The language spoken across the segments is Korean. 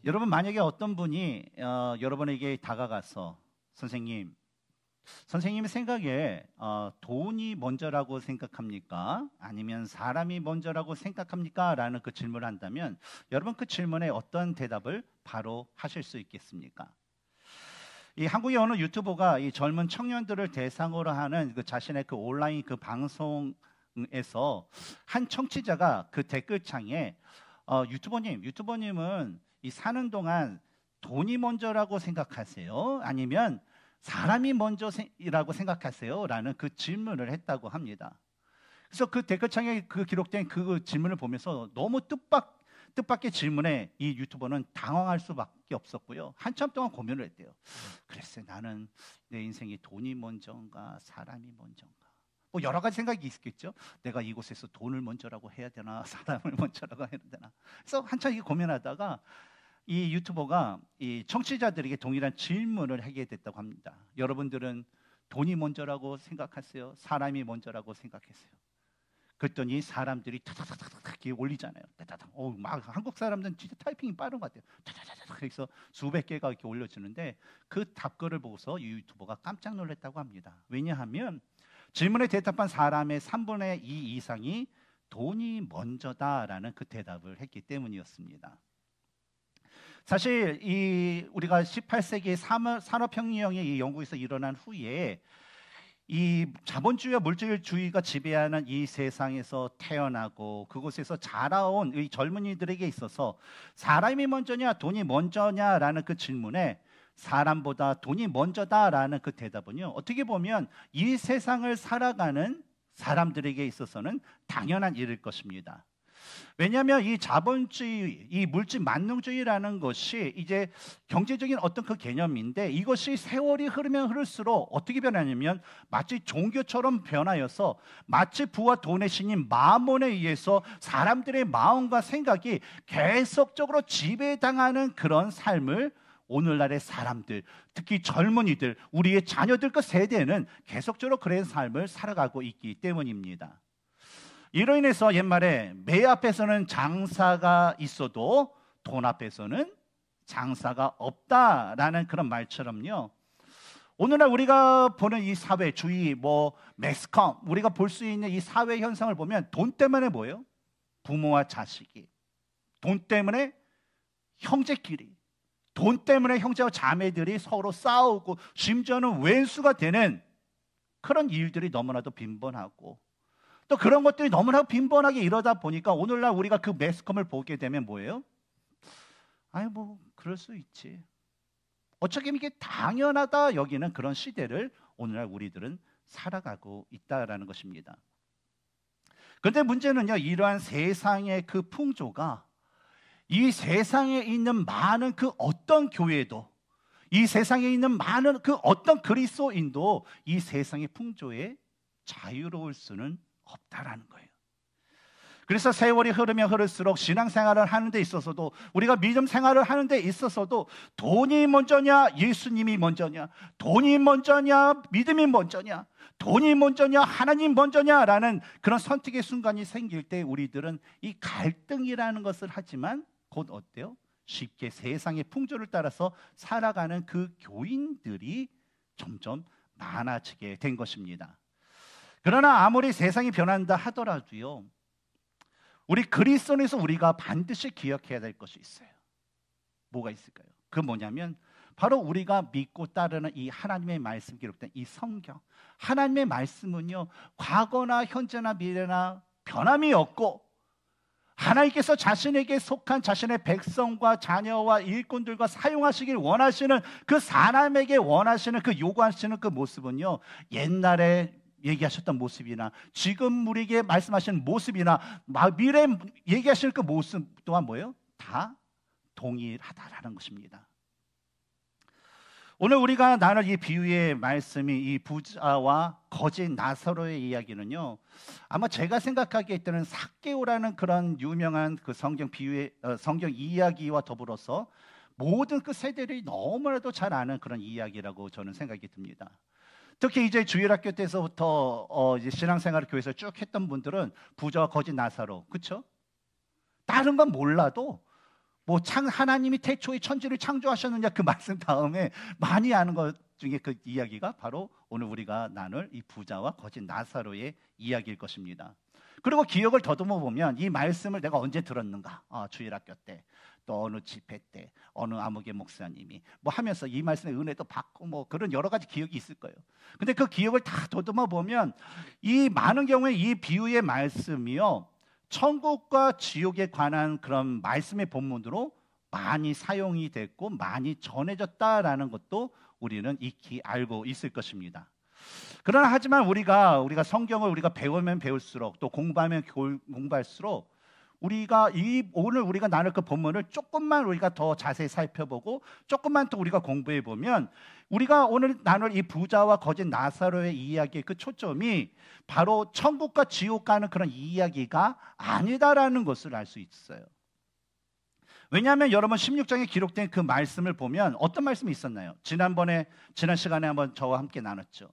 여러분 만약에 어떤 분이 여러분에게 다가가서 선생님의 생각에 돈이 먼저라고 생각합니까? 아니면 사람이 먼저라고 생각합니까? 라는 그 질문을 한다면 여러분 그 질문에 어떤 대답을 바로 하실 수 있겠습니까? 이 한국의 어느 유튜버가 이 젊은 청년들을 대상으로 하는 그 자신의 그 온라인 그 방송에서 한 청취자가 그 댓글창에 유튜버님은 이 사는 동안 돈이 먼저라고 생각하세요? 아니면 사람이 먼저라고 생각하세요? 라는 그 질문을 했다고 합니다. 그래서 그 댓글창에 그 기록된 그 질문을 보면서 너무 뜻밖의 질문에 이 유튜버는 당황할 수밖에 없었고요. 한참 동안 고민을 했대요. 글쎄, 나는 내 인생에 돈이 먼저인가 사람이 먼저인가, 뭐 여러 가지 생각이 있겠죠. 내가 이곳에서 돈을 먼저라고 해야 되나 사람을 먼저라고 해야 되나. 그래서 한참 이게 고민하다가 이 유튜버가 이 청취자들에게 동일한 질문을 하게 됐다고 합니다. 여러분들은 돈이 먼저라고 생각하세요? 사람이 먼저라고 생각하세요? 그랬더니 사람들이 타타타타타 이렇게 올리잖아요. 타타타. 막 한국 사람들은 진짜 타이핑이 빠른 것 같아요. 타타타타. 그래서 수백 개가 이렇게 올려주는데 그 답글을 보고서 이 유튜버가 깜짝 놀랐다고 합니다. 왜냐하면 질문에 대답한 사람의 3분의 2 이상이 돈이 먼저다라는 그 대답을 했기 때문이었습니다. 사실 우리가 18세기 산업혁명의 이 영국에서 일어난 후에 이 자본주의와 물질주의가 지배하는 이 세상에서 태어나고 그곳에서 자라온 이 젊은이들에게 있어서 사람이 먼저냐 돈이 먼저냐라는 그 질문에 사람보다 돈이 먼저다라는 그 대답은요, 어떻게 보면 이 세상을 살아가는 사람들에게 있어서는 당연한 일일 것입니다. 왜냐하면 이 자본주의, 이 물질 만능주의라는 것이 이제 경제적인 어떤 그 개념인데, 이것이 세월이 흐르면 흐를수록 어떻게 변하냐면 마치 종교처럼 변하여서 마치 부와 돈의 신인 마몬에 의해서 사람들의 마음과 생각이 계속적으로 지배당하는 그런 삶을 오늘날의 사람들, 특히 젊은이들, 우리의 자녀들 그 세대는 계속적으로 그런 삶을 살아가고 있기 때문입니다. 이로 인해서 옛말에 매 앞에서는 장사가 있어도 돈 앞에서는 장사가 없다라는 그런 말처럼요, 오늘날 우리가 보는 이 사회주의, 매스컴, 우리가 볼 수 있는 이 사회 현상을 보면 돈 때문에 뭐예요? 부모와 자식이, 돈 때문에 형제끼리, 돈 때문에 형제와 자매들이 서로 싸우고 심지어는 왼수가 되는 그런 일들이 너무나도 빈번하고, 또 그런 것들이 너무나 빈번하게 이러다 보니까 오늘날 우리가 그 매스컴을 보게 되면 뭐예요? 그럴 수 있지, 어쩌면 이게 당연하다 여기는 그런 시대를 오늘날 우리들은 살아가고 있다라는 것입니다. 그런데 문제는요, 이러한 세상의 그 풍조가 이 세상에 있는 많은 그 어떤 교회도, 이 세상에 있는 많은 그 어떤 그리스도인도 이 세상의 풍조에 자유로울 수는 없다라는 거예요. 그래서 세월이 흐르면 흐를수록 신앙생활을 하는 데 있어서도, 우리가 믿음 생활을 하는 데 있어서도 돈이 먼저냐 예수님이 먼저냐, 돈이 먼저냐 믿음이 먼저냐, 돈이 먼저냐 하나님 먼저냐라는 그런 선택의 순간이 생길 때 우리들은 이 갈등이라는 것을 하지만 곧 어때요? 쉽게 세상의 풍조를 따라서 살아가는 그 교인들이 점점 많아지게 된 것입니다. 그러나 아무리 세상이 변한다 하더라도요, 우리 그리스도인에서 우리가 반드시 기억해야 될 것이 있어요. 뭐가 있을까요? 그 뭐냐면 바로 우리가 믿고 따르는 이 하나님의 말씀 기록된 이 성경, 하나님의 말씀은요, 과거나 현재나 미래나 변함이 없고, 하나님께서 자신에게 속한 자신의 백성과 자녀와 일꾼들과 사용하시길 원하시는 그 사람에게 원하시는 그 요구하시는 그 모습은요, 옛날에 얘기하셨던 모습이나 지금 우리에게 말씀하시는 모습이나 미래 얘기하실 그 모습 또한 뭐예요? 다 동일하다라는 것입니다. 오늘 우리가 나눌 이 비유의 말씀이 이 부자와 거지 나사로의 이야기는요, 아마 제가 생각하기에 때는 삭개오라는 그런 유명한 그 성경 비유의 성경 이야기와 더불어서 모든 그 세대들이 너무나도 잘 아는 그런 이야기라고 저는 생각이 듭니다. 특히 이제 주일학교 때서부터 이제 신앙생활을 교회에서 쭉 했던 분들은 부자와 거지 나사로, 그렇죠? 다른 건 몰라도 뭐 하나님이 태초에 천지를 창조하셨느냐 그 말씀 다음에 많이 하는 것 중에 그 이야기가 바로 오늘 우리가 나눌 이 부자와 거짓 나사로의 이야기일 것입니다. 그리고 기억을 더듬어 보면 이 말씀을 내가 언제 들었는가? 주일학교 때, 또 어느 집회 때, 어느 아무개 목사님이 뭐 하면서 이 말씀의 은혜도 받고 뭐 그런 여러 가지 기억이 있을 거예요. 근데 그 기억을 다 더듬어 보면 이 많은 경우에 이 비유의 말씀이요, 천국과 지옥에 관한 그런 말씀의 본문으로 많이 사용이 됐고 많이 전해졌다라는 것도 우리는 익히 알고 있을 것입니다. 그러나 하지만 우리가 성경을 우리가 배우면 배울수록 또 공부하면 공부할수록 오늘 우리가 나눌 그 본문을 조금만 우리가 더 자세히 살펴보고 조금만 더 우리가 공부해 보면 우리가 오늘 나눌 이 부자와 거짓 나사로의 이야기의 그 초점이 바로 천국과 지옥 가는 그런 이야기가 아니다라는 것을 알 수 있어요. 왜냐하면 여러분 16장에 기록된 그 말씀을 보면 어떤 말씀이 있었나요? 지난 시간에 한번 저와 함께 나눴죠.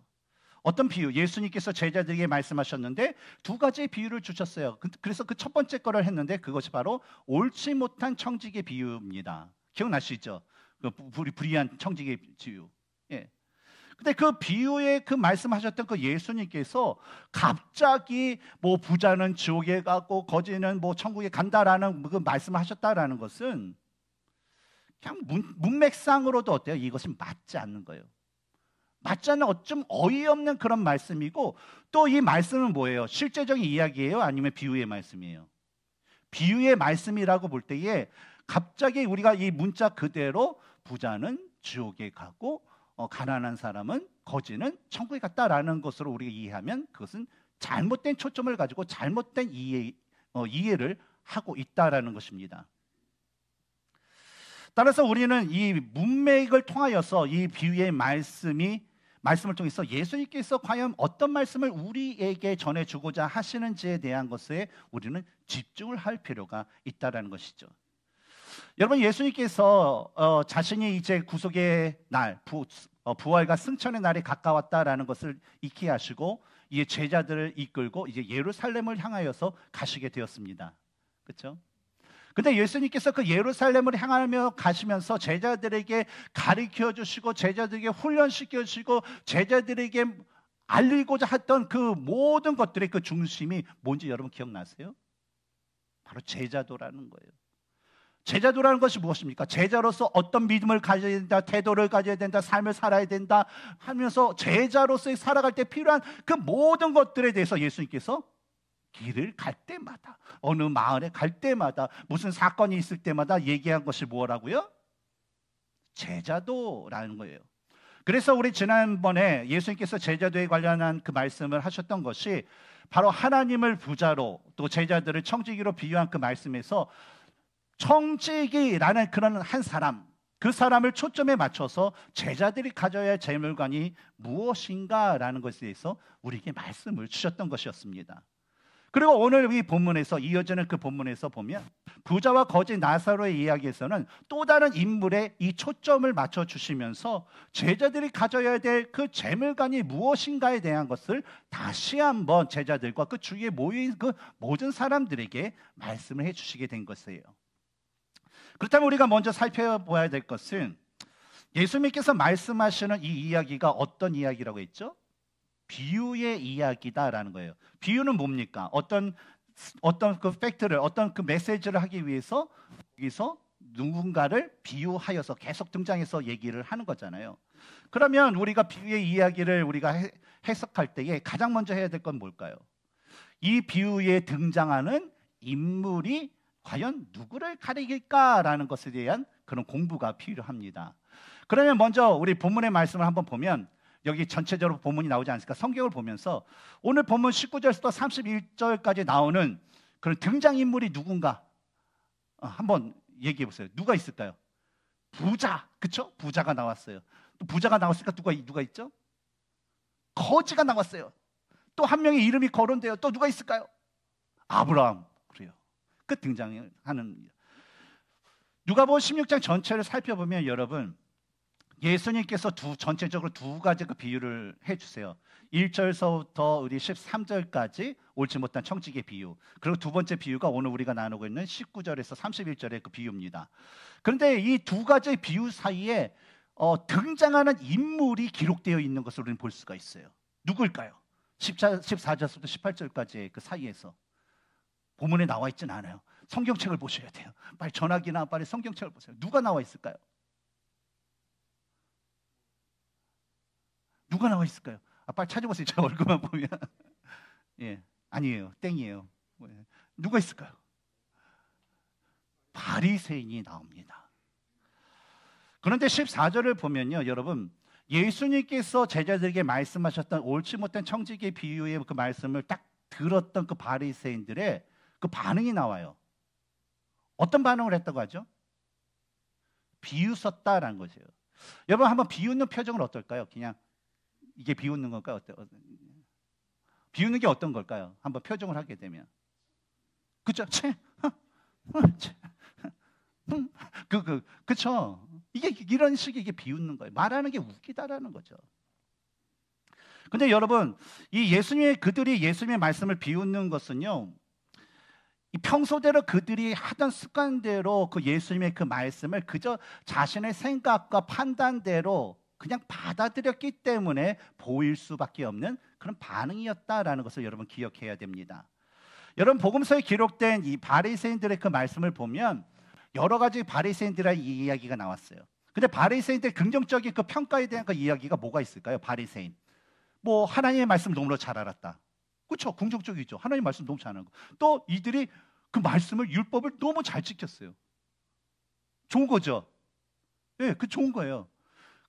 어떤 비유? 예수님께서 제자들에게 말씀하셨는데 두 가지의 비유를 주셨어요. 그래서 그 첫 번째 거를 했는데 그것이 바로 옳지 못한 청지기의 비유입니다. 기억나시죠? 그 불의한 청지기의 비유. 예. 근데 그 비유에 그 말씀하셨던 그 예수님께서 갑자기 뭐 부자는 지옥에 가고 거지는 뭐 천국에 간다라는 그 말씀하셨다라는 것은 그냥 문맥상으로도 어때요? 이것이 맞지 않는 거예요. 맞지 않는 좀 어이없는 그런 말씀이고, 또 이 말씀은 뭐예요? 실제적인 이야기예요? 아니면 비유의 말씀이에요? 비유의 말씀이라고 볼 때에 갑자기 우리가 이 문자 그대로 부자는 지옥에 가고 가난한 사람은 거지는 천국에 갔다라는 것으로 우리가 이해하면 그것은 잘못된 초점을 가지고 잘못된 이해를 하고 있다라는 것입니다. 따라서 우리는 이 문맥을 통하여서 이 비유의 말씀을 통해서 예수님께서 과연 어떤 말씀을 우리에게 전해주고자 하시는지에 대한 것에 우리는 집중을 할 필요가 있다라는 것이죠. 여러분, 예수님께서 자신이 이제 구속의 날, 부활과 승천의 날이 가까웠다라는 것을 익히 하시고 이제 제자들을 이끌고 이제 예루살렘을 향하여서 가시게 되었습니다. 그렇죠? 근데 예수님께서 그 예루살렘을 향하며 가시면서 제자들에게 가르쳐 주시고 제자들에게 훈련시켜 주시고 제자들에게 알리고자 했던 그 모든 것들의 그 중심이 뭔지 여러분 기억나세요? 바로 제자도라는 거예요. 제자도라는 것이 무엇입니까? 제자로서 어떤 믿음을 가져야 된다, 태도를 가져야 된다, 삶을 살아야 된다 하면서 제자로서 살아갈 때 필요한 그 모든 것들에 대해서 예수님께서 길을 갈 때마다, 어느 마을에 갈 때마다, 무슨 사건이 있을 때마다 얘기한 것이 뭐라고요? 제자도라는 거예요. 그래서 우리 지난번에 예수님께서 제자도에 관련한 그 말씀을 하셨던 것이 바로 하나님을 부자로 또 제자들을 청지기로 비유한 그 말씀에서 청지기라는 그런 한 사람, 그 사람을 초점에 맞춰서 제자들이 가져야 할 재물관이 무엇인가라는 것에 대해서 우리에게 말씀을 주셨던 것이었습니다. 그리고 오늘 이 본문에서 이어지는 그 본문에서 보면 부자와 거짓 나사로의 이야기에서는 또 다른 인물에 이 초점을 맞춰 주시면서 제자들이 가져야 될 그 재물관이 무엇인가에 대한 것을 다시 한번 제자들과 그 주위에 모인 그 모든 사람들에게 말씀을 해주시게 된 것이에요. 그렇다면 우리가 먼저 살펴봐야 될 것은 예수님께서 말씀하시는 이 이야기가 어떤 이야기라고 했죠? 비유의 이야기다라는 거예요. 비유는 뭡니까? 어떤 그 팩트를, 어떤 그 메시지를 하기 위해서 여기서 누군가를 비유하여서 계속 등장해서 얘기를 하는 거잖아요. 그러면 우리가 비유의 이야기를 우리가 해석할 때에 가장 먼저 해야 될 건 뭘까요? 이 비유에 등장하는 인물이 과연 누구를 가리킬까라는 것에 대한 그런 공부가 필요합니다. 그러면 먼저 우리 본문의 말씀을 한번 보면 여기 전체적으로 본문이 나오지 않습니까? 성경을 보면서 오늘 본문 19절부터 31절까지 나오는 그런 등장인물이 누군가 한번 얘기해 보세요. 누가 있을까요? 부자, 그렇죠? 부자가 나왔어요. 또 부자가 나왔으니까 누가 있죠? 거지가 나왔어요. 또 한 명의 이름이 거론돼요. 또 누가 있을까요? 아브라함. 그래요. 그 등장을 하는. 누가복음 16장 전체를 살펴보면 여러분, 예수님께서 전체적으로 두 가지 그 비유를 해주세요. 1절서부터 우리 13절까지 옳지 못한 청지기의 비유. 그리고 두 번째 비유가 오늘 우리가 나누고 있는 19절에서 31절의 그 비유입니다. 그런데 이 두 가지 비유 사이에 등장하는 인물이 기록되어 있는 것을 우리는 볼 수가 있어요. 누굴까요? 14절부터 18절까지의 그 사이에서 본문에 나와 있지는 않아요. 성경책을 보셔야 돼요. 빨리 전화기나 빨리 성경책을 보세요. 누가 나와 있을까요? 누가 나와 있을까요? 빨리 찾아보세요. 제 얼굴만 보면. 예, 아니에요. 땡이에요. 누가 있을까요? 바리새인이 나옵니다. 그런데 14절을 보면요, 여러분, 예수님께서 제자들에게 말씀하셨던 옳지 못한 청지기의 비유의 그 말씀을 딱 들었던 그 바리새인들의 그 반응이 나와요. 어떤 반응을 했다고 하죠? 비웃었다라는 거죠. 여러분 한번 비웃는 표정은 어떨까요? 그냥 이게 비웃는 걸까요? 비웃는 게 어떤 걸까요? 한번 표정을 하게 되면, 그죠? 그쵸? 이게 이런 식의 이게 비웃는 거예요. 말하는 게 웃기다라는 거죠. 근데 여러분, 그들이 예수님의 말씀을 비웃는 것은요, 평소대로 그들이 하던 습관대로 그 예수님의 그 말씀을 그저 자신의 생각과 판단대로 그냥 받아들였기 때문에 보일 수밖에 없는 그런 반응이었다라는 것을 여러분 기억해야 됩니다. 여러분 복음서에 기록된 이 바리새인들의 그 말씀을 보면 여러 가지 바리새인들의 이야기가 나왔어요. 근데 바리새인들 긍정적인 그 평가에 대한 그 이야기가 뭐가 있을까요? 바리새인. 뭐 하나님의 말씀을 너무나 잘 알았다. 그렇죠. 긍정적이죠. 하나님 말씀 너무 잘 아는 거. 또 이들이 그 말씀을 율법을 너무 잘 지켰어요. 좋은 거죠. 예, 그 좋은 거예요.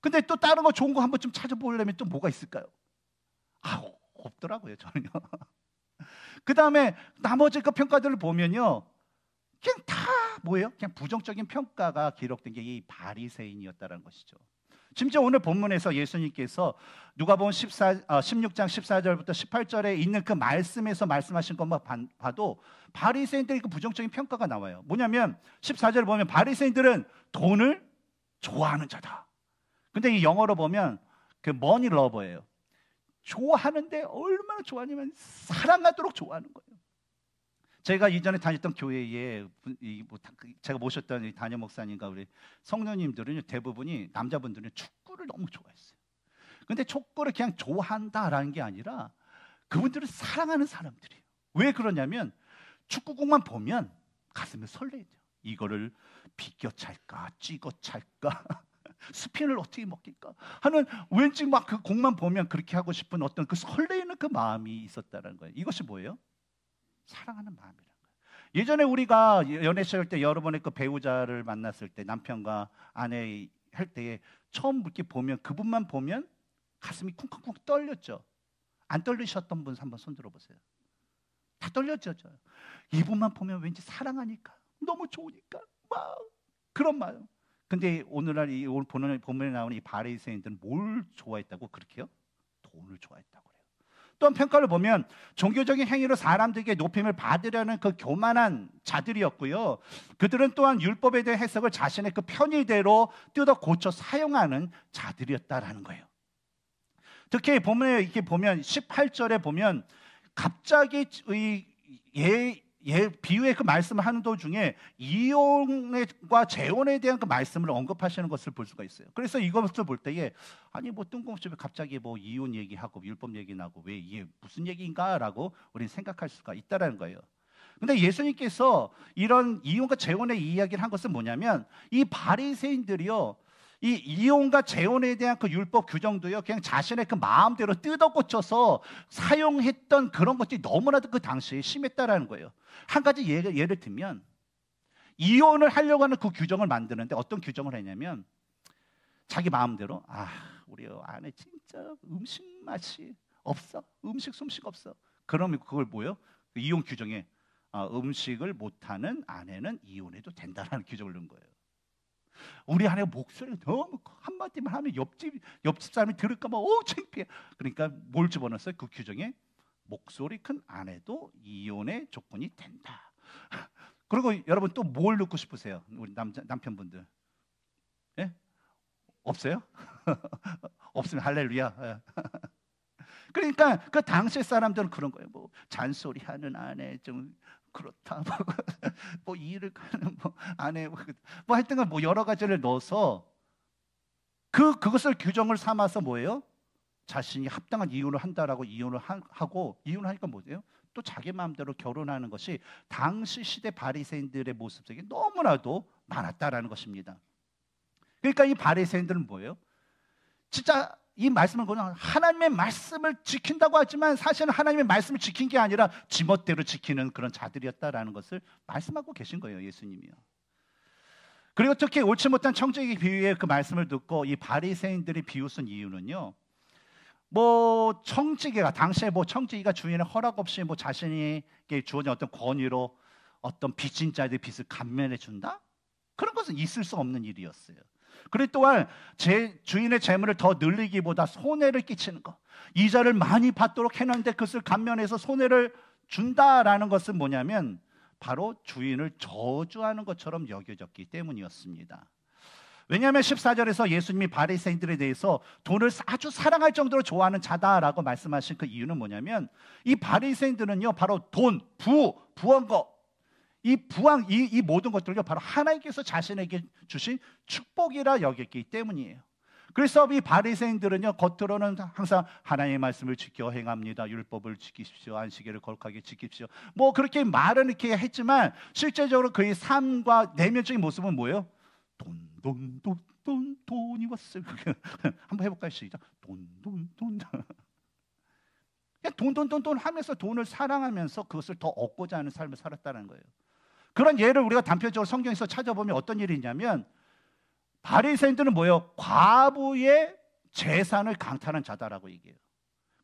근데 또 다른 거 좋은 거 한번 좀 찾아보려면 또 뭐가 있을까요? 없더라고요, 저는요. 그 다음에 나머지 그 평가들을 보면요, 그냥 다 뭐예요? 그냥 부정적인 평가가 기록된 게 이 바리새인이었다는 것이죠. 심지어 오늘 본문에서 예수님께서 누가복음 16장 14절부터 18절에 있는 그 말씀에서 말씀하신 것만 봐도 바리새인들의 그 부정적인 평가가 나와요. 뭐냐면 14절을 보면 바리새인들은 돈을 좋아하는 자다. 근데 이 영어로 보면 그 money lover예요. 좋아하는데 얼마나 좋아하냐면 사랑하도록 좋아하는 거예요. 제가 이전에 다녔던 교회에 제가 모셨던 이 담임 목사님과 우리 성도님들은 대부분이 남자분들은 축구를 너무 좋아했어요. 근데 축구를 그냥 좋아한다라는 게 아니라 그분들은 사랑하는 사람들이에요. 왜 그러냐면 축구공만 보면 가슴이 설레요. 이거를 비껴 찰까 찍어 찰까 스핀을 어떻게 먹힐까 하는 왠지 막 그 공만 보면 그렇게 하고 싶은 어떤 그 설레이는 그 마음이 있었다는 거예요. 이것이 뭐예요? 사랑하는 마음이라는 거예요. 예전에 우리가 연애 시절 때 여러분의 그 배우자를 만났을 때 남편과 아내 할 때에 처음 이렇게 보면 그분만 보면 가슴이 쿵쿵쿵 떨렸죠. 안 떨리셨던 분 한번 손 들어보세요. 다 떨렸죠. 이분만 보면 왠지 사랑하니까 너무 좋으니까 막 그런 마음. 근데 오늘날 오늘 본문에 나오는 이 바리새인들은 뭘 좋아했다고 그렇게요? 돈을 좋아했다고 그래요. 또한 평가를 보면 종교적인 행위로 사람들에게 높임을 받으려는 그 교만한 자들이었고요. 그들은 또한 율법에 대한 해석을 자신의 그 편의대로 뜯어 고쳐 사용하는 자들이었다라는 거예요. 특히 본문에 이렇게 보면 18절에 보면 갑자기 비유의 그 말씀을 하는 도중에 이혼과 재혼에 대한 그 말씀을 언급하시는 것을 볼 수가 있어요. 그래서 이것을 볼 때에 아니 뭐 뜬금없이 갑자기 뭐 이혼 얘기하고 율법 얘기 나고 왜 이게 무슨 얘기인가라고 우리는 생각할 수가 있다라는 거예요. 근데 예수님께서 이런 이혼과 재혼의 이야기를 한 것은 뭐냐면 이 바리새인들이요, 이 이혼과 재혼에 대한 그 율법 규정도요, 그냥 자신의 그 마음대로 뜯어 고쳐서 사용했던 그런 것들이 너무나도 그 당시에 심했다라는 거예요. 한 가지 예를 들면 이혼을 하려고 하는 그 규정을 만드는데 어떤 규정을 했냐면 자기 마음대로 우리 아내 진짜 음식 맛이 없어, 음식 솜씨가 없어. 그러면 그걸 뭐요? 이혼 규정에 음식을 못하는 아내는 이혼해도 된다라는 규정을 넣은 거예요. 우리 아내가 목소리가 너무 한마디만 하면 옆집 사람이 들을까 봐 창피해. 그러니까 뭘 집어넣었어요? 그 규정에 목소리 큰 아내도 이혼의 조건이 된다. 그리고 여러분 또 뭘 넣고 싶으세요? 우리 남편분들. 예? 없어요? 없으면 할렐루야. 그러니까 그 당시 사람들은 그런 거예요. 뭐 잔소리하는 아내 좀 그렇다, 뭐 일을 가는 뭐 아내 뭐 하여튼간 뭐 여러 가지를 넣어서 그것을 규정을 삼아서 뭐예요? 자신이 합당한 이혼을 한다라고 이혼을 하고 이혼을 하니까 뭐예요? 또 자기 마음대로 결혼하는 것이 당시 시대 바리새인들의 모습 속에 너무나도 많았다라는 것입니다. 그러니까 이 바리새인들은 뭐예요? 진짜 이 말씀을 그냥 하나님의 말씀을 지킨다고 하지만 사실은 하나님의 말씀을 지킨 게 아니라 지멋대로 지키는 그런 자들이었다라는 것을 말씀하고 계신 거예요, 예수님이요. 그리고 특히 옳지 못한 청지기 비유의 그 말씀을 듣고 이 바리새인들이 비웃은 이유는요, 뭐 청지기가 당시에 뭐 청지기가 주인의 허락 없이 뭐 자신에게 주어진 어떤 권위로 어떤 빚진 자들의 빚을 감면해 준다? 그런 것은 있을 수 없는 일이었어요. 그리고 또한 제 주인의 재물을 더 늘리기보다 손해를 끼치는 것, 이자를 많이 받도록 해놨는데 그것을 감면해서 손해를 준다라는 것은 뭐냐면 바로 주인을 저주하는 것처럼 여겨졌기 때문이었습니다. 왜냐하면 14절에서 예수님이 바리새인들에 대해서 돈을 아주 사랑할 정도로 좋아하는 자다라고 말씀하신 그 이유는 뭐냐면 이 바리새인들은요 바로 돈, 부한 것, 이 모든 것들을요 바로 하나님께서 자신에게 주신 축복이라 여겼기 때문이에요. 그래서 이 바리새인들은요 겉으로는 항상 하나님의 말씀을 지켜 행합니다. 율법을 지키십시오. 안식일을 거룩하게 지킵시오. 뭐 그렇게 말은 이렇게 했지만 실제적으로 그의 삶과 내면적인 모습은 뭐예요? 돈이 왔어요. 한번 해볼까요? 시작. 돈. 돈 하면서 돈을 사랑하면서 그것을 더 얻고자 하는 삶을 살았다는 거예요. 그런 예를 우리가 단편적으로 성경에서 찾아보면 어떤 일이 있냐면 바리새인들은 뭐예요? 과부의 재산을 강탈한 자다라고 얘기해요.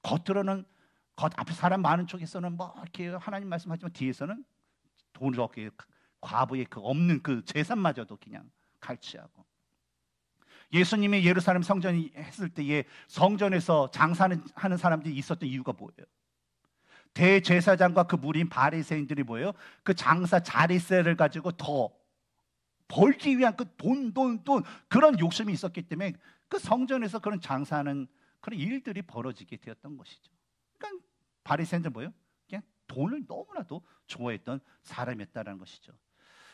겉으로는 앞에 사람 많은 쪽에서는 뭐 이렇게 하나님 말씀하지만 뒤에서는 돈을 얻게 과부의 그 없는 그 재산마저도 그냥 갈취하고. 예수님이 예루살렘 성전이 했을 때에 성전에서 장사하는 사람들이 있었던 이유가 뭐예요? 대제사장과 그 무리인 바리새인들이 뭐예요? 그 장사 자리세를 가지고 더 벌기 위한 그 돈 그런 욕심이 있었기 때문에 그 성전에서 그런 장사하는 그런 일들이 벌어지게 되었던 것이죠. 그러니까 바리새인들 뭐예요? 그냥 돈을 너무나도 좋아했던 사람이었다는 것이죠.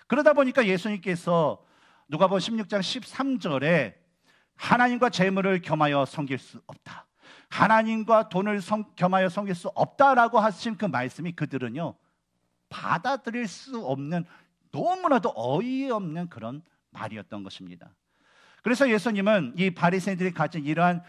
그러다 보니까 예수님께서 누가복음 16장 13절에 하나님과 재물을 겸하여 섬길 수 없다, 하나님과 돈을 겸하여 섬길 수 없다라고 하신 그 말씀이 그들은요 받아들일 수 없는 너무나도 어이없는 그런 말이었던 것입니다. 그래서 예수님은 이 바리새인들이 가진 이러한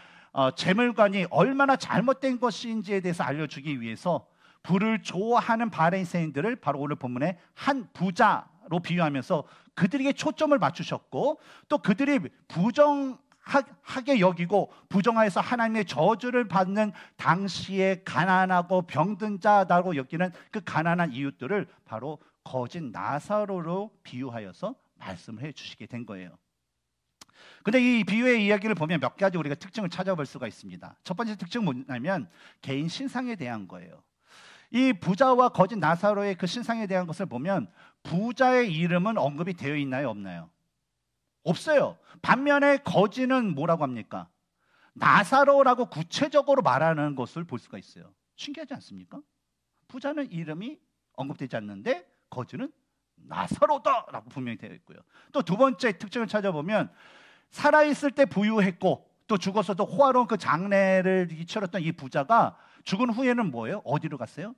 재물관이 얼마나 잘못된 것인지에 대해서 알려주기 위해서 부를 좋아하는 바리새인들을 바로 오늘 본문에 한 부자로 비유하면서 그들에게 초점을 맞추셨고, 또 그들이 부정하게 여기고 부정하여서 하나님의 저주를 받는 당시에 가난하고 병든 자라고 여기는 그 가난한 이웃들을 바로 거짓 나사로로 비유하여서 말씀을 해주시게 된 거예요. 근데 이 비유의 이야기를 보면 몇 가지 우리가 특징을 찾아볼 수가 있습니다. 첫 번째 특징은 뭐냐면 개인 신상에 대한 거예요. 이 부자와 거짓 나사로의 그 신상에 대한 것을 보면 부자의 이름은 언급이 되어 있나요? 없나요? 없어요. 반면에 거짓은 뭐라고 합니까? 나사로라고 구체적으로 말하는 것을 볼 수가 있어요. 신기하지 않습니까? 부자는 이름이 언급되지 않는데 거짓은 나사로다라고 분명히 되어 있고요. 또 두 번째 특징을 찾아보면 살아있을 때 부유했고 또 죽어서도 호화로운 그 장래를 치렀던 이 부자가 죽은 후에는 뭐예요? 어디로 갔어요?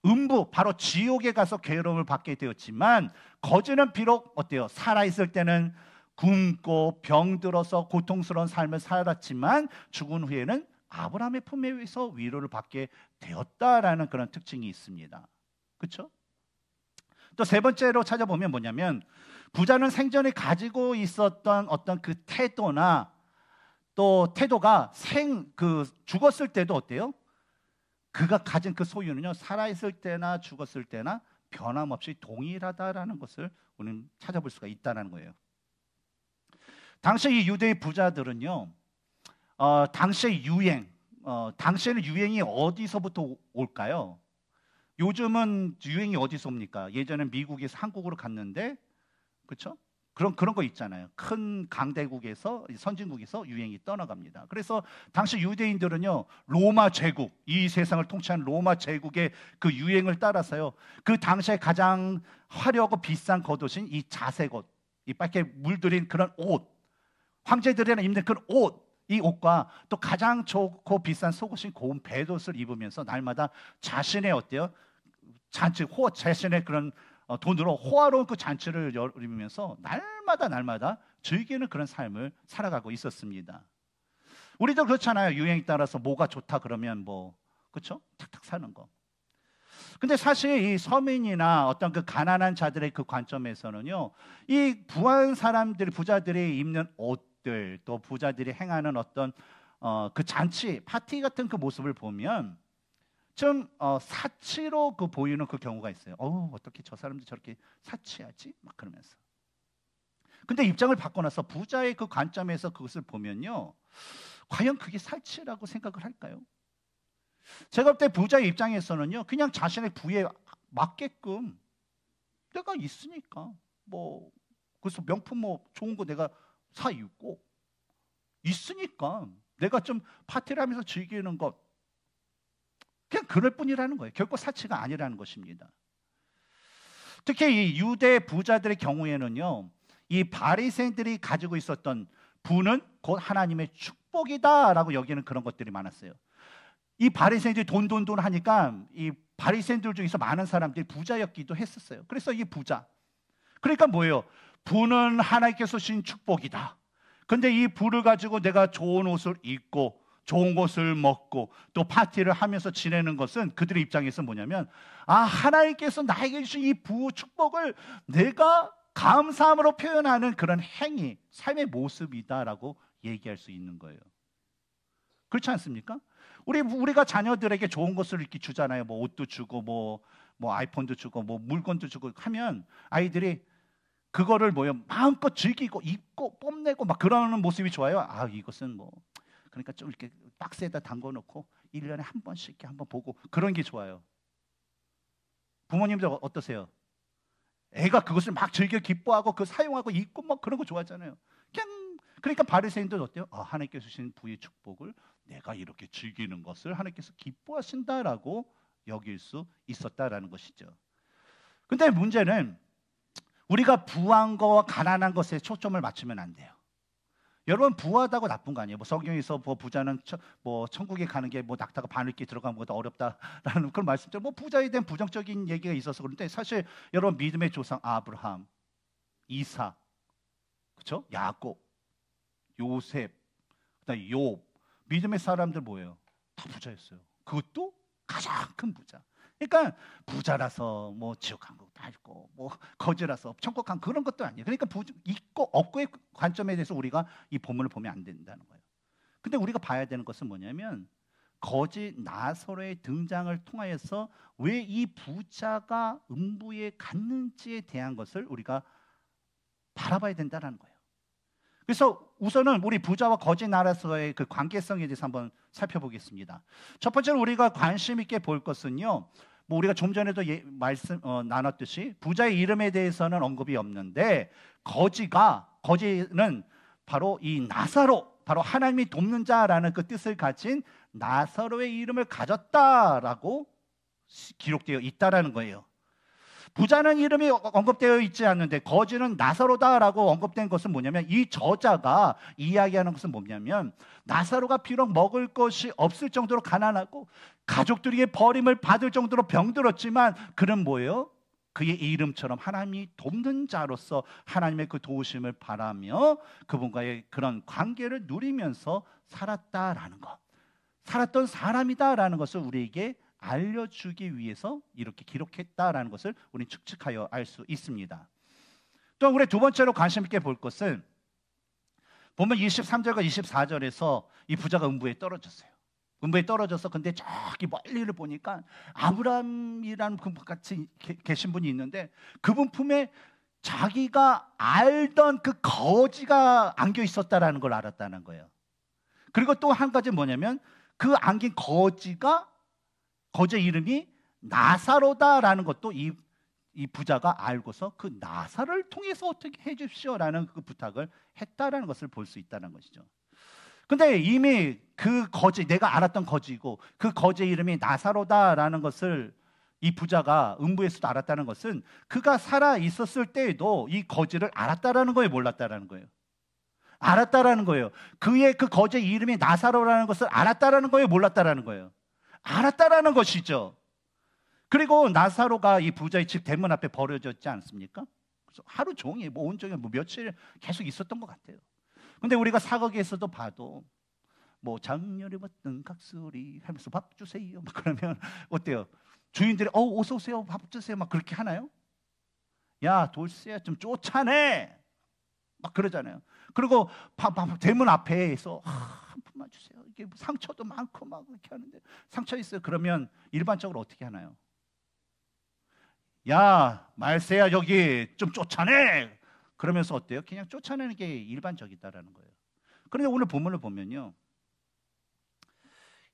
음부, 바로 지옥에 가서 괴로움을 받게 되었지만 거짓은 비록 어때요? 살아있을 때는 굶고 병들어서 고통스러운 삶을 살았지만 죽은 후에는 아브라함의 품에서 위로를 받게 되었다라는 그런 특징이 있습니다. 그렇죠? 또 세 번째로 찾아보면 뭐냐면 부자는 생전에 가지고 있었던 어떤 그 태도나 또 태도가 죽었을 때도 어때요? 그가 가진 그 소유는요 살아있을 때나 죽었을 때나 변함없이 동일하다라는 것을 우리는 찾아볼 수가 있다는 거예요. 당시 이 유대의 부자들은요 당시의 당시에는 유행이 어디서부터 올까요? 요즘은 유행이 어디서 옵니까? 예전엔 미국에서 한국으로 갔는데, 그렇죠? 그런 거 있잖아요. 큰 강대국에서 선진국에서 유행이 떠나갑니다. 그래서 당시 유대인들은요, 로마 제국, 이 세상을 통치한 로마 제국의 그 유행을 따라서요, 그 당시에 가장 화려하고 비싼 겉옷인 이 자색옷, 이 빨게 물들인 그런 옷, 황제들이나 입는 그런 옷, 이 옷과 또 가장 좋고 비싼 속옷인 고운 배옷을 입으면서 날마다 자신의 어때요? 잔치, 자신의 그런 돈으로 호화로운 그 잔치를 열리면서 날마다 즐기는 그런 삶을 살아가고 있었습니다. 우리도 그렇잖아요. 유행에 따라서 뭐가 좋다 그러면 뭐, 그렇죠? 탁탁 사는 거. 근데 사실 이 서민이나 어떤 그 가난한 자들의 그 관점에서는요, 이 부한 사람들, 부자들이 입는 옷들, 또 부자들이 행하는 어떤 그 잔치, 파티 같은 그 모습을 보면 좀 사치로 그 보이는 그 경우가 있어요. 어떻게 저 사람들 저렇게 사치하지? 막 그러면서. 근데 입장을 바꿔놔서 부자의 그 관점에서 그것을 보면요, 과연 그게 사치라고 생각을 할까요? 제가 볼 때 부자의 입장에서는요, 그냥 자신의 부에 맞게끔 내가 있으니까 뭐 그래서 명품 뭐 좋은 거 내가 사 입고 있으니까 내가 좀 파티를 하면서 즐기는 것, 그냥 그럴 뿐이라는 거예요. 결코 사치가 아니라는 것입니다. 특히 이 유대 부자들의 경우에는요, 이 바리새인들이 가지고 있었던 부는 곧 하나님의 축복이다라고 여기는 그런 것들이 많았어요. 이 바리새인들이 돈 하니까 이 바리새인들 중에서 많은 사람들이 부자였기도 했었어요. 그래서 이 부자, 그러니까 뭐예요? 부는 하나님께서 주신 축복이다. 근데 이 부를 가지고 내가 좋은 옷을 입고 좋은 것을 먹고 또 파티를 하면서 지내는 것은 그들의 입장에서 뭐냐면, 하나님께서 나에게 주신 이 부 축복을 내가 감사함으로 표현하는 그런 행위, 삶의 모습이다라고 얘기할 수 있는 거예요. 그렇지 않습니까? 우리가 자녀들에게 좋은 것을 이렇게 주잖아요. 뭐 옷도 주고 뭐 아이폰도 주고 뭐 물건도 주고 하면 아이들이 그거를 마음껏 즐기고 입고 뽐내고 막 그러는 모습이 좋아요. 이것은 뭐 그러니까 좀 이렇게 박스에다 담궈 놓고 1년에 한 번씩 이렇게 한번 보고 그런 게 좋아요. 부모님들 어떠세요? 애가 그것을 막 즐겨 기뻐하고 그 사용하고 입고 막 그런 거 좋아하잖아요. 그러니까 바리새인도 어때요? 하나님께서 주신 부의 축복을 내가 이렇게 즐기는 것을 하나님께서 기뻐하신다라고 여길 수 있었다라는 것이죠. 근데 문제는 우리가 부한 거와 가난한 것에 초점을 맞추면 안 돼요. 여러분, 부하다고 나쁜 거 아니에요. 성경에서 부자는 천국에 가는 게 낙타가 바늘길 들어가는 것보다 어렵다라는 그런 말씀처럼 부자에 대한 부정적인 얘기가 있어서 그런데 사실 여러분 믿음의 조상 아브라함, 이삭, 그렇죠? 야곱, 요셉, 그다음에 욥, 믿음의 사람들 뭐예요? 다 부자였어요. 그것도 가장 큰 부자. 그러니까 부자라서 지옥 간 것도 아니고 거지라서 천국 간 그런 것도 아니에요. 그러니까 있고 없고의 관점에 대해서 우리가 이 본문을 보면 안 된다는 거예요. 근데 우리가 봐야 되는 것은 뭐냐면 거지 나사로의 등장을 통하여서 왜 이 부자가 음부에 갔는지에 대한 것을 우리가 바라봐야 된다는 거예요. 그래서 우선은 우리 부자와 거지 나사로의 그 관계성에 대해서 한번 살펴보겠습니다. 첫 번째로 우리가 관심 있게 볼 것은요, 우리가 좀 전에도 나눴듯이 부자의 이름에 대해서는 언급이 없는데 거지는 바로 이 나사로, 바로 하나님이 돕는 자라는 그 뜻을 가진 나사로의 이름을 가졌다라고 기록되어 있다라는 거예요. 부자는 이름이 언급되어 있지 않는데 거지는 나사로다라고 언급된 것은 뭐냐면, 이 저자가 이야기하는 것은 뭐냐면 나사로가 비록 먹을 것이 없을 정도로 가난하고 가족들에게 버림을 받을 정도로 병들었지만 그는 뭐예요? 그의 이름처럼 하나님이 돕는 자로서 하나님의 그 도우심을 바라며 그분과의 그런 관계를 누리면서 살았다라는 것, 살았던 사람이다라는 것을 우리에게 알려주기 위해서 이렇게 기록했다라는 것을 우리는 추측하여 알 수 있습니다. 또 우리 두 번째로 관심 있게 볼 것은 보면 23절과 24절에서 이 부자가 음부에 떨어졌어요. 음부에 떨어져서 근데 저기 멀리를 보니까 아브라함이라는 분 같이 계신 분이 있는데 그분 품에 자기가 알던 그 거지가 안겨 있었다라는 걸 알았다는 거예요. 그리고 또 한 가지 뭐냐면 그 안긴 거지의 이름이 나사로다라는 것도 이 이 부자가 알고서 그 나사로를 통해서 어떻게 해 주십시오라는 그 부탁을 했다라는 것을 볼 수 있다는 것이죠. 근데 이미 그 거지, 내가 알았던 거지고 그 거지의 이름이 나사로다라는 것을 이 부자가 음부에서도 알았다는 것은 그가 살아 있었을 때에도 이 거지를 알았다라는 거예요, 몰랐다라는 거예요? 알았다라는 거예요. 그의 그 거지의 이름이 나사로라는 것을 알았다라는 거예요, 몰랐다라는 거예요? 알았다라는 것이죠. 그리고 나사로가 이 부자의 집 대문 앞에 버려졌지 않습니까? 그래서 하루 종일 뭐 온종일 뭐 며칠 계속 있었던 것 같아요. 근데 우리가 사극에서도 봐도 뭐 장렬히 왔던 각소리 하면서 밥 주세요 막 그러면 어때요? 주인들이 어서 오세요 밥 주세요 막 그렇게 하나요? 야 돌쇠야 좀 쫓아내 막 그러잖아요. 그리고 대문 앞에서 한 푼만 주세요. 이게 상처도 많고 막 그렇게 하는데 상처 있어요. 그러면 일반적으로 어떻게 하나요? 야 말세야 여기 좀 쫓아내. 그러면서 어때요? 그냥 쫓아내는 게 일반적이다라는 거예요. 그런데 오늘 본문을 보면요,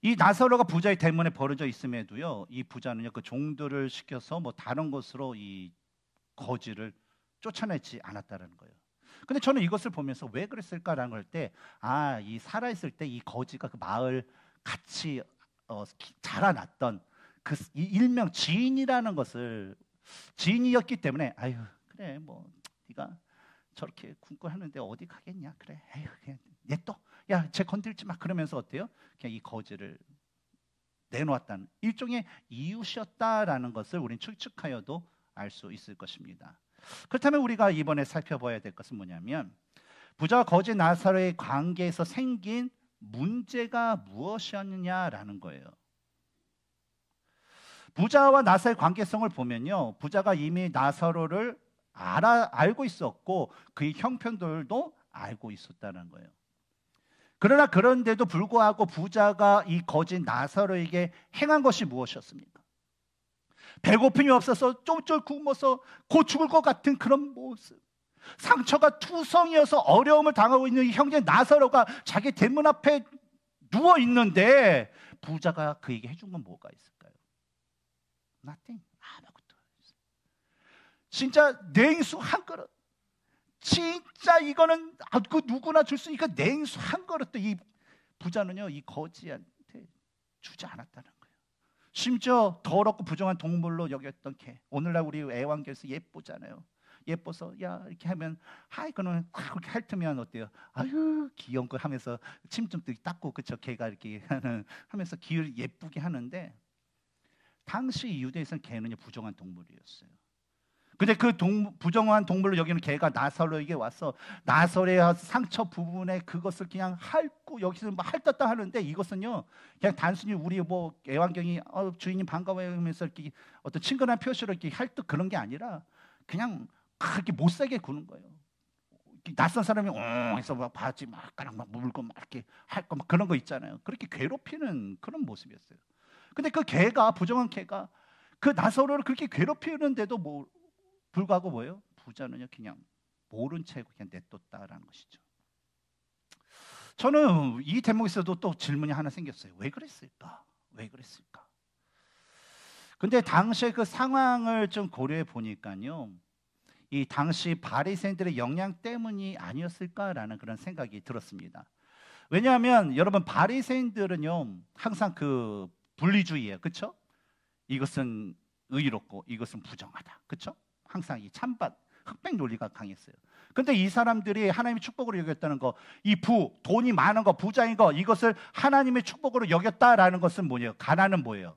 이 나사로가 부자의 대문에 버려져 있음에도요, 이 부자는요 그 종들을 시켜서 뭐 다른 곳으로 이 거지를 쫓아내지 않았다라는 거예요. 근데 저는 이것을 보면서 왜 그랬을까라는 걸 때, 이 살아있을 때 이 거지가 그 마을 같이 자라났던 그 일명 지인이라는 것을, 지인이었기 때문에 아유 그래 뭐 네가 저렇게 굶고 하는데 어디 가겠냐, 그래 에휴 그냥 냅둬, 야 쟤 건들지 마, 그러면서 어때요? 그냥 이 거지를 내놓았다는 일종의 이웃이었다라는 것을 우리는 추측하여도 알 수 있을 것입니다. 그렇다면 우리가 이번에 살펴봐야 될 것은 뭐냐면, 부자와 거지 나사로의 관계에서 생긴 문제가 무엇이었느냐라는 거예요. 부자와 나사로의 관계성을 보면요, 부자가 이미 나사로를 알고 있었고 그의 형편들도 알고 있었다는 거예요. 그러나 그런데도 불구하고 부자가 이 거지 나사로에게 행한 것이 무엇이었습니까? 배고픔이 없어서 쫄쫄 굶어서 곧 죽을 것 같은 그런 모습, 상처가 투성이어서 어려움을 당하고 있는 이 형제 나사로가 자기 대문 앞에 누워 있는데 부자가 그에게 해준 건 뭐가 있을까요? Nothing. 아무것도 없어요. 진짜 냉수 한 그릇, 진짜 이거는 그 누구나 줄 수 있으니까 냉수 한 그릇도 이 부자는요 이 거지한테 주지 않았다는 거예요. 심지어 더럽고 부정한 동물로 여겼던 개, 오늘날 우리 애완견에서 예쁘잖아요. 예뻐서 야 이렇게 하면 이거는 그렇게 핥으면 어때요? 아유 귀여운 거 하면서 침 좀 닦고, 그쵸? 개가 이렇게 하면서 귀를 예쁘게 하는데, 당시 유대에서는 개는요 부정한 동물이었어요. 근데 그 부정한 동물로 여기는 개가 나사로에게 와서 나사로의 상처 부분에 그것을 그냥 핥고 여기서 막 핥았다 하는데, 이것은요 그냥 단순히 우리 뭐 애완견이 주인님 반가워요 하면서 이렇게 어떤 친근한 표시로 이렇게 핥듯 그런 게 아니라 그냥 그렇게 못 살게 구는 거예요. 낯선 사람이 해서 막 바지 막 물고 막 이렇게 핥고 막 그런 거 있잖아요. 그렇게 괴롭히는 그런 모습이었어요. 근데 그 개가, 부정한 개가 그 나사로를 그렇게 괴롭히는데도 뭐 불구하고 뭐예요? 부자는요 그냥 모른 채 그냥 냅뒀다라는 것이죠. 저는 이 대목에서도 또 질문이 하나 생겼어요. 왜 그랬을까? 왜 그랬을까? 근데 당시의 그 상황을 좀 고려해 보니까요, 이 당시 바리새인들의 영향 때문이 아니었을까라는 그런 생각이 들었습니다. 왜냐하면 여러분, 바리새인들은요 항상 그 분리주의예요, 그렇죠? 이것은 의롭고 이것은 부정하다, 그렇죠? 항상 이 찬반 흑백 논리가 강했어요. 근데 이 사람들이 하나님의 축복으로 여겼다는 거, 이 돈이 많은 거, 부자인 거, 이것을 하나님의 축복으로 여겼다라는 것은 뭐예요? 가난은 뭐예요?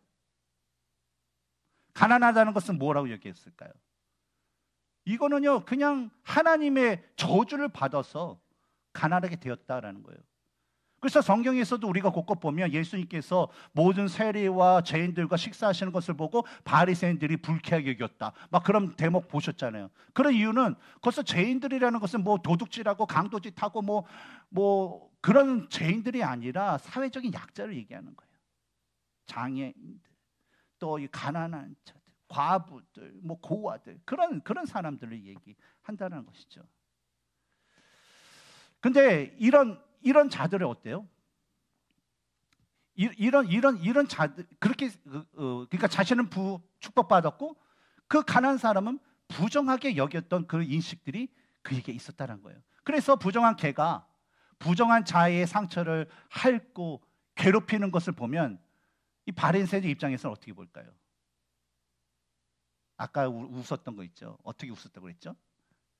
가난하다는 것은 뭐라고 여겼을까요? 이거는요 그냥 하나님의 저주를 받아서 가난하게 되었다라는 거예요. 그래서 성경에서도 우리가 곳곳 보면 예수님께서 모든 세리와 죄인들과 식사하시는 것을 보고 바리새인들이 불쾌하게 여겼다, 막 그런 대목 보셨잖아요. 그런 이유는 벌써 죄인들이라는 것은 뭐 도둑질하고 강도짓하고 뭐 그런 죄인들이 아니라 사회적인 약자를 얘기하는 거예요. 장애인들, 또 이 가난한 자들, 과부들, 뭐 고아들, 그런 사람들을 얘기한다는 것이죠. 근데 이런 자들은 어때요? 이런 자들, 그렇게 그러니까 자신은 축복받았고 그 가난한 사람은 부정하게 여겼던 그 인식들이 그에게 있었다는 거예요. 그래서 부정한 개가 부정한 자의 상처를 핥고 괴롭히는 것을 보면 이 바리새인의 입장에서는 어떻게 볼까요? 아까 웃었던 거 있죠? 어떻게 웃었다고 그랬죠?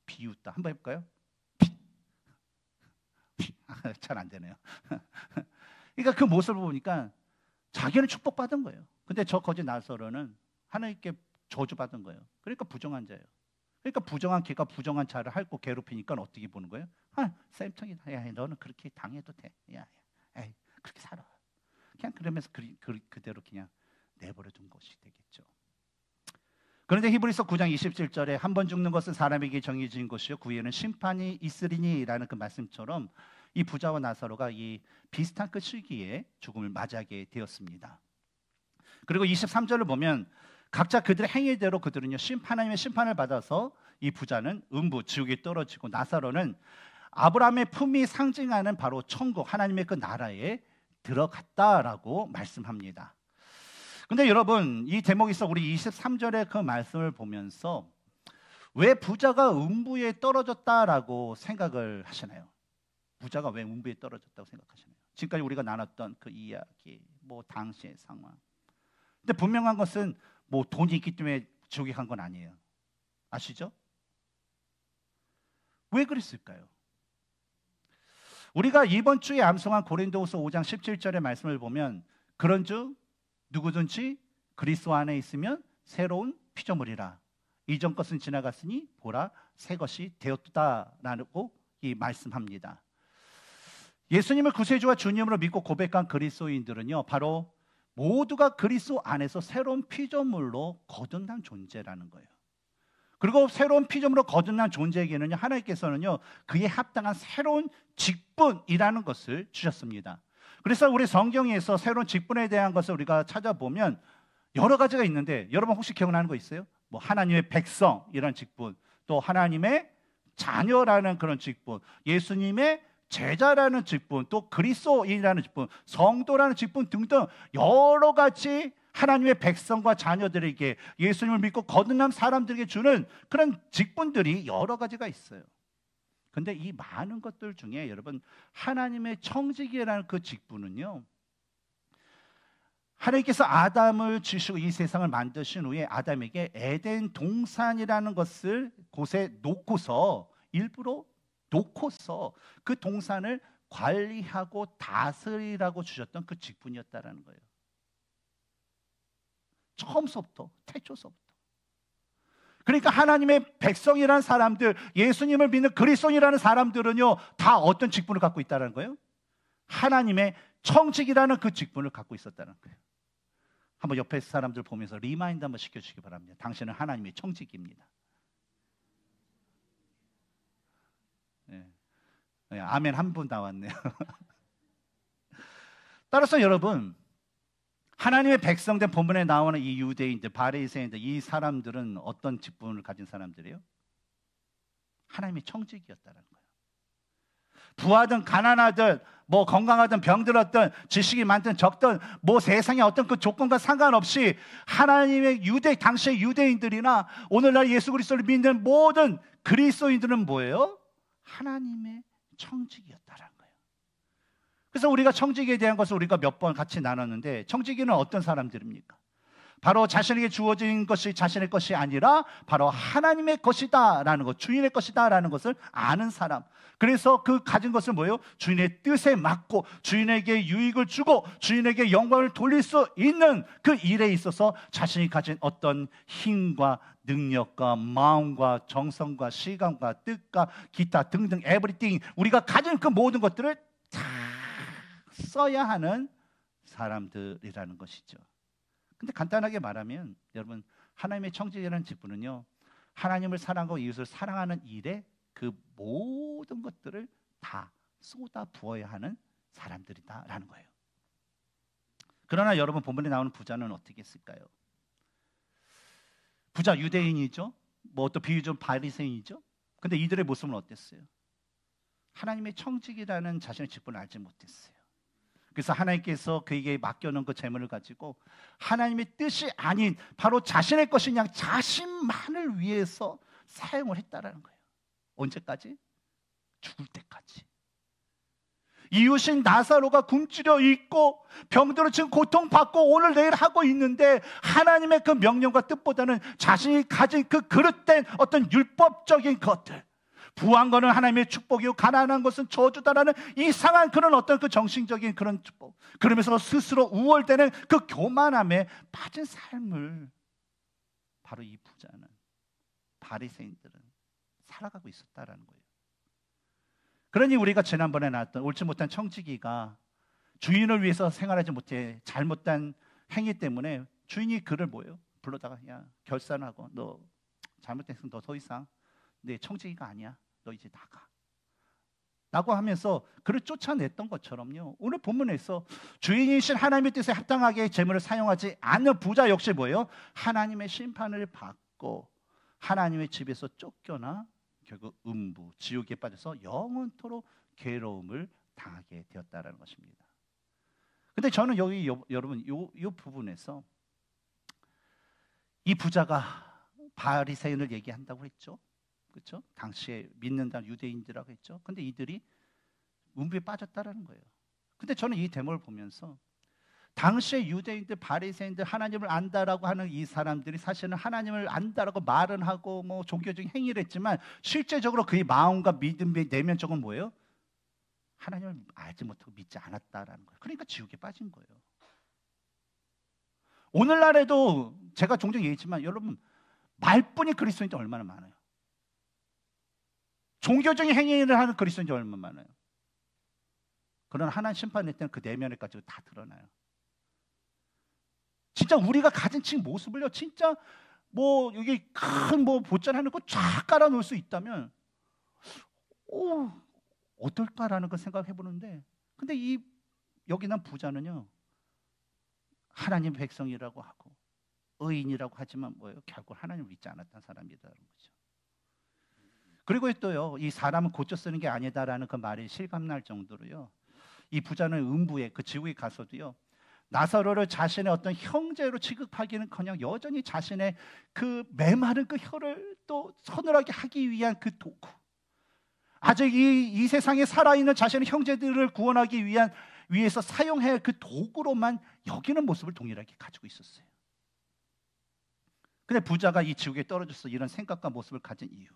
비웃다. 한번 해볼까요? 잘 안 되네요. 그러니까 그 모습을 보니까 자기는 축복받은 거예요. 근데 저 거짓 나사로는 하나님께 저주받은 거예요. 그러니까 부정한 자예요. 그러니까 부정한 개가 부정한 자를 핥고 괴롭히니까 어떻게 보는 거예요? 쌤통이다. 야, 너는 그렇게 당해도 돼. 야, 에이, 그렇게 살아. 그냥 그러면서 그대로 그냥 내버려 둔 것이 되겠죠. 그런데 히브리서 9장 27절에 한 번 죽는 것은 사람에게 정해진 것이요 그 후에는 심판이 있으리니라는 그 말씀처럼 이 부자와 나사로가 이 비슷한 그 시기에 죽음을 맞이하게 되었습니다. 그리고 23절을 보면 각자 그들의 행위대로 그들은요 하나님의 심판을 받아서 이 부자는 음부 지옥에 떨어지고 나사로는 아브라함의 품이 상징하는 바로 천국 하나님의 그 나라에 들어갔다라고 말씀합니다. 근데 여러분 이 대목에서 우리 23절의 그 말씀을 보면서 왜 부자가 음부에 떨어졌다라고 생각을 하시나요? 부자가 왜 음부에 떨어졌다고 생각하시나요? 지금까지 우리가 나눴던 그 이야기, 뭐 당시의 상황. 근데 분명한 것은 뭐 돈이 있기 때문에 지옥에 간 건 아니에요. 아시죠? 왜 그랬을까요? 우리가 이번 주에 암송한 고린도후서 5장 17절의 말씀을 보면 그런즉 누구든지 그리스도 안에 있으면 새로운 피조물이라 이전 것은 지나갔으니 보라 새 것이 되었다라고 이 말씀합니다. 예수님을 구세주와 주님으로 믿고 고백한 그리스도인들은요 바로 모두가 그리스도 안에서 새로운 피조물로 거듭난 존재라는 거예요. 그리고 새로운 피조물로 거듭난 존재에게는요 하나님께서는요 그에 합당한 새로운 직분이라는 것을 주셨습니다. 그래서 우리 성경에서 새로운 직분에 대한 것을 우리가 찾아보면 여러 가지가 있는데 여러분 혹시 기억나는 거 있어요? 뭐 하나님의 백성이라는 직분, 또 하나님의 자녀라는 그런 직분, 예수님의 제자라는 직분, 또 그리스도인이라는 직분, 성도라는 직분 등등 여러 가지 하나님의 백성과 자녀들에게 예수님을 믿고 거듭난 사람들에게 주는 그런 직분들이 여러 가지가 있어요. 근데 이 많은 것들 중에 여러분 하나님의 청지기라는 그 직분은요 하나님께서 아담을 지으시고 이 세상을 만드신 후에 아담에게 에덴 동산이라는 것을 곳에 놓고서 일부러 놓고서 그 동산을 관리하고 다스리라고 주셨던 그 직분이었다라는 거예요. 처음서부터 태초서부터. 그러니까 하나님의 백성이라는 사람들, 예수님을 믿는 그리스도인이라는 사람들은요 다 어떤 직분을 갖고 있다는 거예요? 하나님의 청직이라는 그 직분을 갖고 있었다는 거예요. 한번 옆에 사람들 보면서 리마인드 한번 시켜주시기 바랍니다. 당신은 하나님의 청직입니다. 네. 네, 아멘 한 분 나왔네요. 따라서 여러분 하나님의 백성된 본문에 나오는 이 유대인들, 바리새인들, 이 사람들은 어떤 직분을 가진 사람들이에요? 하나님의 청직이었다는 거예요. 부하든 가난하든 뭐 건강하든 병들었든 지식이 많든 적든 뭐 세상의 어떤 그 조건과 상관없이 하나님의 당시의 유대인들이나 오늘날 예수 그리스도를 믿는 모든 그리스도인들은 뭐예요? 하나님의 청직이었다는 거예요. 그래서 우리가 청지기에 대한 것을 우리가 몇 번 같이 나눴는데 청지기는 어떤 사람들입니까? 바로 자신에게 주어진 것이 자신의 것이 아니라 바로 하나님의 것이다라는 것, 주인의 것이다라는 것을 아는 사람. 그래서 그 가진 것을 뭐예요? 주인의 뜻에 맞고 주인에게 유익을 주고 주인에게 영광을 돌릴 수 있는 그 일에 있어서 자신이 가진 어떤 힘과 능력과 마음과 정성과 시간과 뜻과 기타 등등 에브리띵 우리가 가진 그 모든 것들을 다 써야 하는 사람들이라는 것이죠. 근데 간단하게 말하면 여러분 하나님의 청지기라는 직분은요 하나님을 사랑하고 이웃을 사랑하는 일에 그 모든 것들을 다 쏟아 부어야 하는 사람들이다라는 거예요. 그러나 여러분 본문에 나오는 부자는 어떻게 했을까요? 부자 유대인이죠. 뭐 또 비유적 바리새인이죠. 근데 이들의 모습은 어땠어요? 하나님의 청지기라는 자신의 직분을 알지 못했어요. 그래서 하나님께서 그에게 맡겨놓은 그 재물을 가지고 하나님의 뜻이 아닌 바로 자신의 것이 그냥 자신만을 위해서 사용을 했다라는 거예요. 언제까지? 죽을 때까지. 이웃인 나사로가 굶주려 있고 병들어 지금 고통받고 오늘 내일 하고 있는데 하나님의 그 명령과 뜻보다는 자신이 가진 그 그릇된 어떤 율법적인 것들, 부한 거는 하나님의 축복이고 가난한 것은 저주다라는 이상한 그런 어떤 그 정신적인 그런 축복, 그러면서 스스로 우월되는 그 교만함에 빠진 삶을 바로 이 부자는, 바리새인들은 살아가고 있었다라는 거예요. 그러니 우리가 지난번에 나왔던 옳지 못한 청지기가 주인을 위해서 생활하지 못해 잘못된 행위 때문에 주인이 그를 뭐예요? 불러다가 야 결산하고 너 잘못했으면 너 더 이상 내 청지기가 아니야. 너 이제 나가. 라고 하면서 그를 쫓아냈던 것처럼요. 오늘 본문에서 주인이신 하나님의 뜻에 합당하게 재물을 사용하지 않는 부자 역시 뭐예요? 하나님의 심판을 받고 하나님의 집에서 쫓겨나 결국 음부, 지옥에 빠져서 영원토록 괴로움을 당하게 되었다는 것입니다. 근데 저는 여기 여러분 이 부분에서 이 부자가 바리새인을 얘기한다고 했죠. 그렇죠? 당시에 믿는다는 유대인들이라고 했죠. 근데 이들이 음부에 빠졌다라는 거예요. 근데 저는 이 대목을 보면서 당시에 유대인들, 바리새인들, 하나님을 안다라고 하는 이 사람들이 사실은 하나님을 안다라고 말은 하고 뭐 종교적인 행위를 했지만 실제적으로 그의 마음과 믿음의 내면적은 뭐예요? 하나님을 알지 못하고 믿지 않았다라는 거예요. 그러니까 지옥에 빠진 거예요. 오늘날에도 제가 종종 얘기했지만 여러분 말뿐이 그리스도인들 얼마나 많아요. 종교적인 행위를 하는 그리스도인들 얼마나 많아요. 그러나 하나님 심판할 때는 그 내면을 가지고 다 드러나요. 진짜 우리가 가진 지금 모습을요, 진짜 뭐 여기 큰 뭐 보잘 하는 거 쫙 깔아 놓을 수 있다면, 어떨까라는 걸 생각해 보는데, 근데 이 여기 난 부자는요, 하나님 백성이라고 하고 의인이라고 하지만 뭐예요? 결국 하나님을 믿지 않았던 사람이라는 거죠. 그리고 또요, 이 사람은 고쳐 쓰는 게 아니다라는 그 말이 실감날 정도로요, 이 부자는 음부에 그 지옥에 가서도요, 나사로를 자신의 어떤 형제로 취급하기는커녕 여전히 자신의 그 메마른 그 혀를 또 서늘하게 하기 위한 그 도구, 아직 이 세상에 살아있는 자신의 형제들을 구원하기 위해서 사용해야 할 그 도구로만 여기는 모습을 동일하게 가지고 있었어요. 근데 부자가 이 지옥에 떨어져서 이런 생각과 모습을 가진 이유,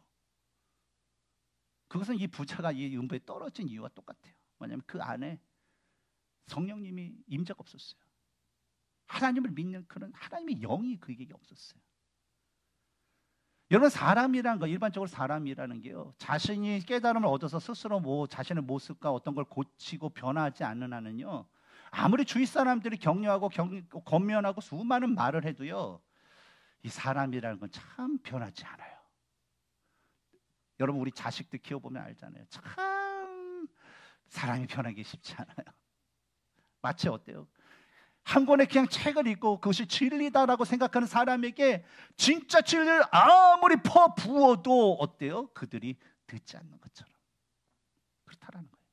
그것은 이 부자가 이 음부에 떨어진 이유와 똑같아요. 뭐냐면 그 안에 성령님이 임재가 없었어요. 하나님을 믿는 그런 하나님의 영이 그에게 없었어요. 여러분, 사람이라는 거, 일반적으로 사람이라는 게요, 자신이 깨달음을 얻어서 스스로 뭐 자신의 모습과 어떤 걸 고치고 변화하지 않는 한은요, 아무리 주위 사람들이 격려하고 권면하고 수많은 말을 해도요, 이 사람이라는 건 참 변하지 않아요. 여러분, 우리 자식들 키워보면 알잖아요. 참 사람이 변하기 쉽지 않아요. 마치 어때요? 한 권의 그냥 책을 읽고 그것이 진리다라고 생각하는 사람에게 진짜 진리를 아무리 퍼부어도 어때요? 그들이 듣지 않는 것처럼 그렇다라는 거예요.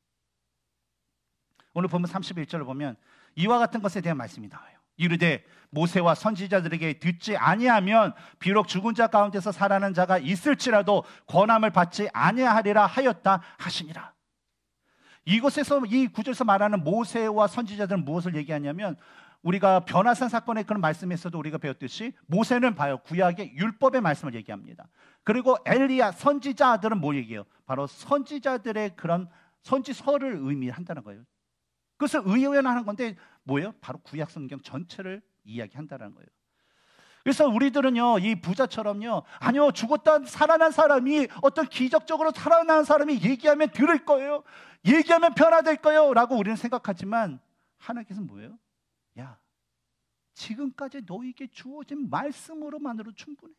오늘 보면 31절을 보면 이와 같은 것에 대한 말씀이 나와요. 이르되 모세와 선지자들에게 듣지 아니하면 비록 죽은 자 가운데서 살아난 자가 있을지라도 권함을 받지 아니하리라 하였다 하시니라. 이곳에서 이 구절에서 말하는 모세와 선지자들은 무엇을 얘기하냐면, 우리가 변화산 사건의 그런 말씀에서도 우리가 배웠듯이 모세는 봐요, 구약의 율법의 말씀을 얘기합니다. 그리고 엘리야 선지자들은 뭘 얘기해요? 바로 선지자들의 그런 선지서를 의미한다는 거예요. 그것을 의연하는 건데 뭐예요? 바로 구약 성경 전체를 이야기한다는 거예요. 그래서 우리들은요, 이 부자처럼요, 아니요, 죽었다 살아난 사람이 어떤 기적적으로 살아난 사람이 얘기하면 들을 거예요, 얘기하면 변화될 거예요 라고 우리는 생각하지만, 하나님께서는 뭐예요? 야, 지금까지 너에게 주어진 말씀으로만으로 충분해.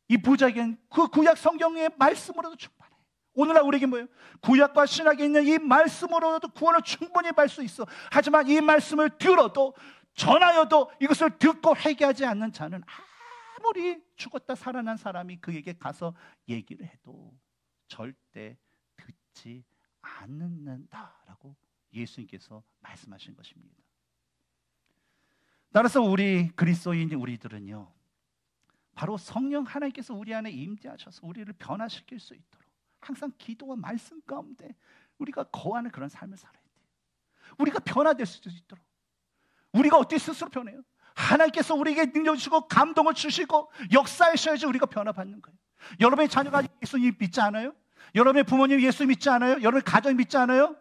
이 부자에게는 그 구약 성경의 말씀으로도 충분해. 오늘날 우리에게 뭐예요? 구약과 신약에 있는 이 말씀으로도 구원을 충분히 받을 수 있어. 하지만 이 말씀을 들어도 전하여도 이것을 듣고 회개하지 않는 자는 아무리 죽었다 살아난 사람이 그에게 가서 얘기를 해도 절대 듣지 않는다라고 예수님께서 말씀하신 것입니다. 따라서 우리 그리스도인 우리들은요, 바로 성령 하나님께서 우리 안에 임재하셔서 우리를 변화시킬 수 있도록 항상 기도와 말씀 가운데 우리가 거하는 그런 삶을 살아야 돼요. 우리가 변화될 수 있도록. 우리가 어떻게 스스로 변해요? 하나님께서 우리에게 능력 주시고 감동을 주시고 역사하셔야지 우리가 변화받는 거예요. 여러분의 자녀가 예수님 믿지 않아요? 여러분의 부모님 예수 믿지 않아요? 여러분의 가정 믿지 않아요?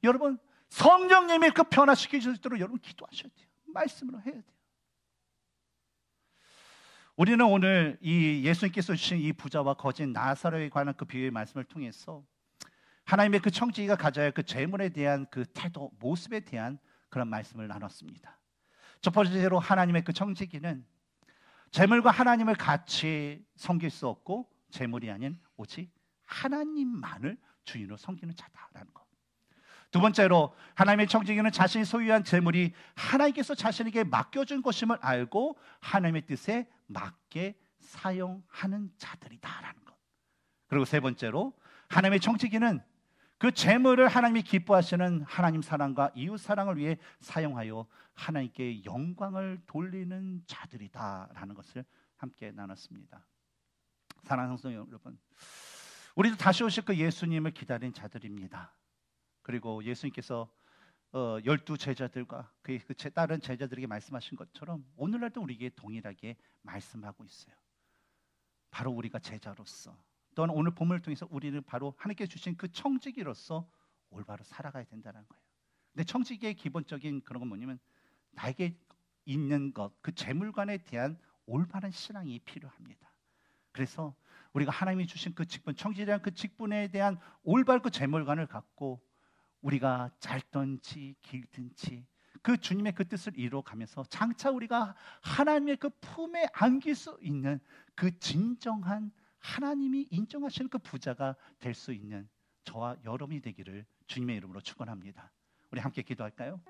여러분 성령님이 그 변화시킬 수 있도록 여러분 기도하셔야 돼요. 말씀으로 해야 돼요. 우리는 오늘 이 예수님께서 주신 이 부자와 거진 나사로에 관한 그 비유의 말씀을 통해서 하나님의 그 청지기가 가져야 할 그 재물에 대한 그 태도, 모습에 대한 그런 말씀을 나눴습니다. 첫 번째로 하나님의 그 청지기는 재물과 하나님을 같이 섬길 수 없고 재물이 아닌 오직 하나님만을 주인으로 섬기는 자다라는 것. 두 번째로 하나님의 청지기는 자신이 소유한 재물이 하나님께서 자신에게 맡겨준 것임을 알고 하나님의 뜻에 맞게 사용하는 자들이다라는 것. 그리고 세 번째로 하나님의 청지기는 그 재물을 하나님이 기뻐하시는 하나님 사랑과 이웃 사랑을 위해 사용하여 하나님께 영광을 돌리는 자들이다라는 것을 함께 나눴습니다. 사랑하는 성도 여러분, 우리도 다시 오실 그 예수님을 기다린 자들입니다. 그리고 예수님께서 12 제자들과 그 다른 제자들에게 말씀하신 것처럼 오늘날도 우리에게 동일하게 말씀하고 있어요. 바로 우리가 제자로서 또는 오늘 본문을 통해서 우리는 바로 하나님께 주신 그 청지기로서 올바로 살아가야 된다는 거예요. 근데 청지기의 기본적인 그런 건 뭐냐면 나에게 있는 것, 그 재물관에 대한 올바른 신앙이 필요합니다. 그래서 우리가 하나님이 주신 그 직분, 청지기라는 그 직분에 대한 올바른 그 재물관을 갖고 우리가 짧든지 길든지 그 주님의 그 뜻을 이루어가면서 장차 우리가 하나님의 그 품에 안길 수 있는 그 진정한 하나님이 인정하시는 그 부자가 될 수 있는 저와 여러분이 되기를 주님의 이름으로 축원합니다. 우리 함께 기도할까요?